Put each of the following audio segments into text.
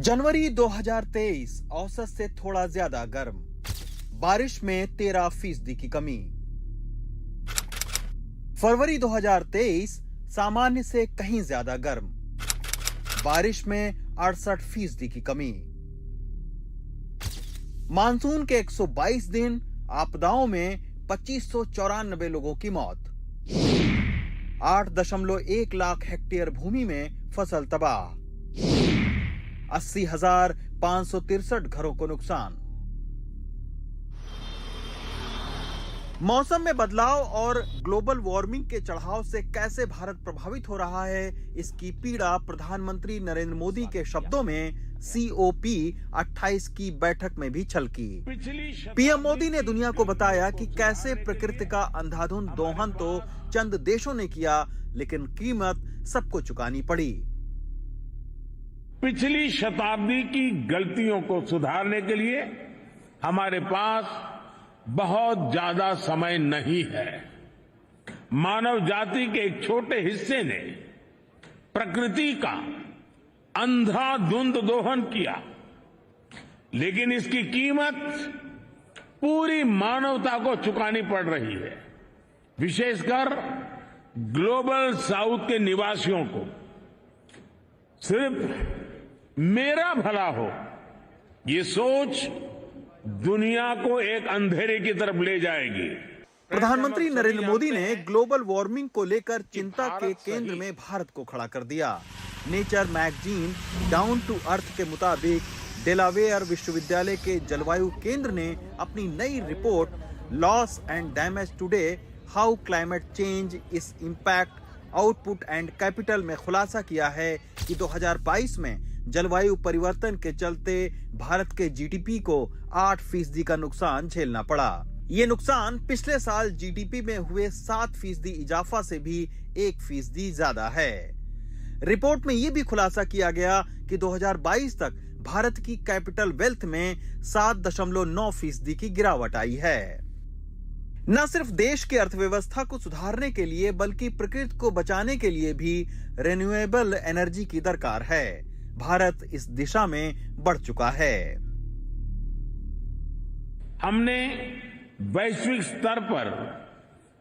जनवरी 2023 औसत से थोड़ा ज्यादा गर्म, बारिश में 13% की कमी। फरवरी 2023 सामान्य से कहीं ज्यादा गर्म, बारिश में 68% की कमी। मानसून के 122 दिन, आपदाओं में 2594 लोगों की मौत। 8.1 लाख हेक्टेयर भूमि में फसल तबाह। 80,563 घरों को नुकसान। मौसम में बदलाव और ग्लोबल वार्मिंग के चढ़ाव से कैसे भारत प्रभावित हो रहा है, इसकी पीड़ा प्रधानमंत्री नरेंद्र मोदी के शब्दों में COP 28 की बैठक में भी छलकी। पीएम मोदी ने दुनिया को बताया कि कैसे प्रकृति का अंधाधुंध दोहन तो चंद देशों ने किया, लेकिन कीमत सबको चुकानी पड़ी। पिछली शताब्दी की गलतियों को सुधारने के लिए हमारे पास बहुत ज्यादा समय नहीं है। मानव जाति के एक छोटे हिस्से ने प्रकृति का अंधाधुंध दोहन किया, लेकिन इसकी कीमत पूरी मानवता को चुकानी पड़ रही है। विशेषकर ग्लोबल साउथ के निवासियों को सिर्फ मेरा भला हो, ये सोच दुनिया को एक अंधेरे की तरफ ले जाएगी। प्रधानमंत्री नरेंद्र मोदी ने ग्लोबल वार्मिंग को लेकर चिंता के केंद्र में भारत को खड़ा कर दिया। Nature magazine down to earth के मुताबिक डेलावेयर विश्वविद्यालय के जलवायु केंद्र ने अपनी नई report loss and damage today, how climate change is impact output and capital में खुलासा किया है कि 2022 में जलवायु परिवर्तन के चलते भारत के GDP को 8% का नुकसान झेलना पड़ा। ये नुकसान पिछले साल GDP में हुए 7% इजाफा से भी 1% ज्यादा है। रिपोर्ट में यह भी खुलासा किया गया कि 2022 तक भारत की कैपिटल वेल्थ में 7.9% की गिरावट आई है। न सिर्फ देश की अर्थव्यवस्था को सुधारने के लिए, बल्कि प्रकृति को बचाने के लिए भी रिन्यूएबल एनर्जी की दरकार है। भारत इस दिशा में बढ़ चुका है। हमने वैश्विक स्तर पर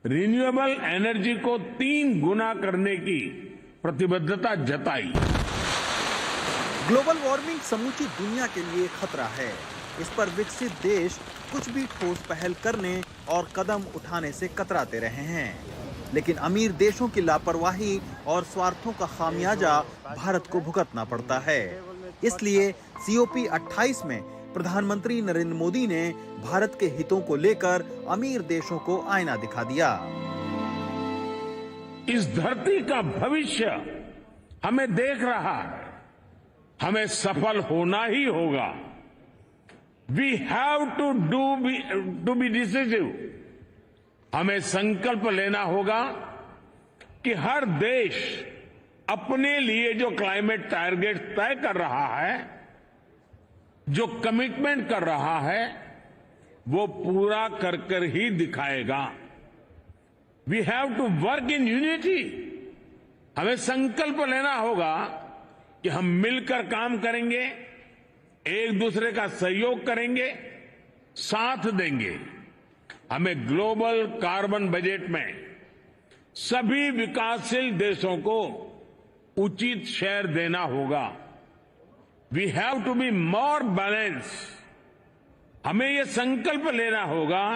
रिन्यूएबल एनर्जी को 3 गुना करने की प्रतिबद्धता जताई। ग्लोबल वार्मिंग समूची दुनिया के लिए खतरा है। इस पर विकसित देश कुछ भी ठोस पहल करने और कदम उठाने से कतराते रहे हैं, लेकिन अमीर देशों की लापरवाही और स्वार्थों का खामियाजा भारत को भुगतना पड़ता है। इसलिए COP 28 में प्रधानमंत्री नरेंद्र मोदी ने भारत के हितों को लेकर अमीर देशों को आईना दिखा दिया। इस धरती का भविष्य हमें देख रहा है, हमें सफल होना ही होगा। We have to be decisive. हमें संकल्प लेना होगा कि हर देश अपने लिए जो क्लाइमेट टारगेट तय कर रहा है, जो कमिटमेंट कर रहा है, वो पूरा कर कर ही दिखाएगा। We have to work in unity. हमें संकल्प लेना होगा कि हम मिलकर काम करेंगे, एक दूसरे का सहयोग करेंगे, साथ देंगे। हमें ग्लोबल कार्बन बजट में सभी विकासशील देशों को उचित शेयर देना होगा। We have to be more balance. हमें यह संकल्प लेना होगा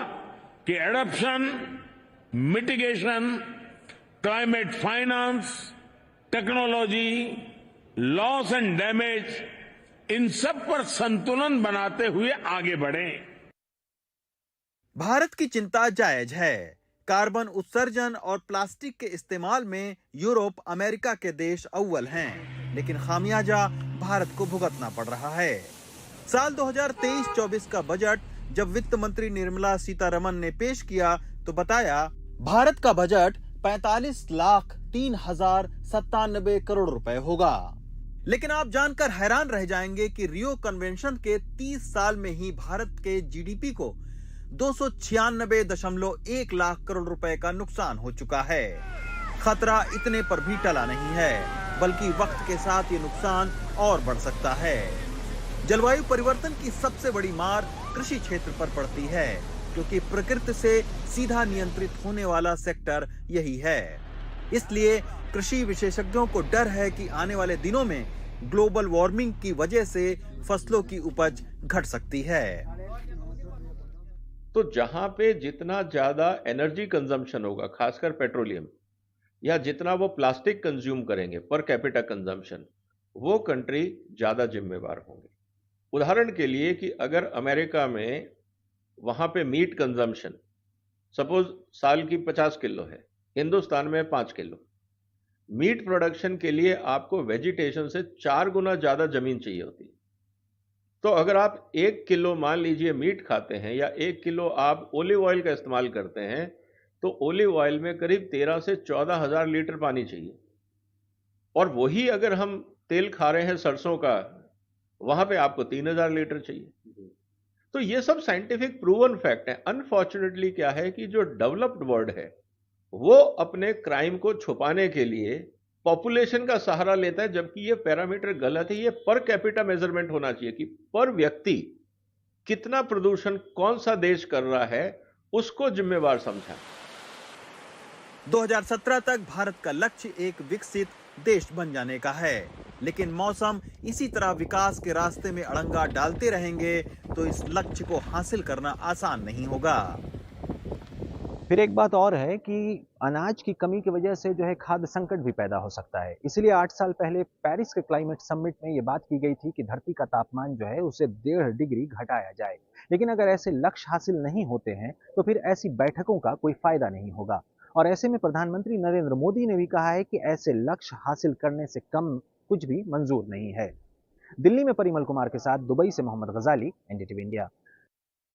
कि adoption, mitigation, climate finance, technology, loss and damage, इन सब पर संतुलन बनाते हुए आगे बढ़ें। भारत की चिंता जायज है। कार्बन उत्सर्जन और प्लास्टिक के इस्तेमाल में यूरोप, अमेरिका के देश अव्वल हैं, लेकिन खामियाजा भारत को भुगतना पड़ रहा है। साल 2023-24 का बजट जब वित्त मंत्री निर्मला सीतारमण ने पेश किया तो बताया भारत का बजट 45,03,097 करोड़ रुपए होगा। लेकिन आप जानकर हैरान रह जाएंगे कि रियो कन्वेंशन के 30 साल में ही भारत के GDP को 296.1 लाख करोड़ रुपए का नुकसान हो चुका है। खतरा इतने पर भी टला नहीं है, बल्कि वक्त के साथ ये नुकसान और बढ़ सकता है। जलवायु परिवर्तन की सबसे बड़ी मार कृषि क्षेत्र पर पड़ती है, क्योंकि प्रकृति से सीधा नियंत्रित होने वाला सेक्टर यही है। इसलिए कृषि विशेषज्ञों को डर है कि आने वाले दिनों में ग्लोबल वार्मिंग की वजह से फसलों की उपज घट सकती है। तो जहां पे जितना ज्यादा एनर्जी कंजम्पशन होगा, खासकर पेट्रोलियम, या जितना वो प्लास्टिक कंज्यूम करेंगे पर कैपिटा कंजम्पशन, वो कंट्री ज्यादा जिम्मेवार होंगे। उदाहरण के लिए कि अगर अमेरिका में वहां पे मीट कंजम्पशन सपोज साल की 50 किलो है, हिंदुस्तान में 5 किलो। मीट प्रोडक्शन के लिए आपको वेजिटेशन से 4 गुना ज्यादा जमीन चाहिए होती है। तो अगर आप 1 किलो मान लीजिए मीट खाते हैं या 1 किलो आप ओलिव ऑयल का इस्तेमाल करते हैं, तो ओलिव ऑयल में करीब 13 से 14 हजार लीटर पानी चाहिए। और वही अगर हम तेल खा रहे हैं सरसों का, वहां पे आपको 3000 लीटर चाहिए। तो ये सब साइंटिफिक प्रूवन फैक्ट है। अनफॉर्चुनेटली क्या है कि जो डेवलप्ड वर्ल्ड है वो अपने क्राइम को छुपाने के लिए पॉपुलेशन का सहारा लेता है, जबकि ये पैरामीटर गलत है। ये पर कैपिटा मेजरमेंट होना चाहिए कि पर व्यक्ति कितना प्रदूषण कौन सा देश कर रहा है, उसको जिम्मेवार समझा। 2017 तक भारत का लक्ष्य एक विकसित देश बन जाने का है, लेकिन मौसम इसी तरह विकास के रास्ते में अड़ंगा डालते रहेंगे तो इस लक्ष्य को हासिल करना आसान नहीं होगा। फिर एक बात और है कि अनाज की कमी की वजह से जो है खाद्य संकट भी पैदा हो सकता है। इसीलिए 8 साल पहले पेरिस के क्लाइमेट समिट में ये बात की गई थी कि धरती का तापमान जो है उसे 1.5 डिग्री घटाया जाए। लेकिन अगर ऐसे लक्ष्य हासिल नहीं होते हैं तो फिर ऐसी बैठकों का कोई फायदा नहीं होगा। और ऐसे में प्रधानमंत्री नरेंद्र मोदी ने भी कहा है कि ऐसे लक्ष्य हासिल करने से कम कुछ भी मंजूर नहीं है। दिल्ली में परिमल कुमार के साथ दुबई से मोहम्मद गजाली, एनडीटीवी इंडिया।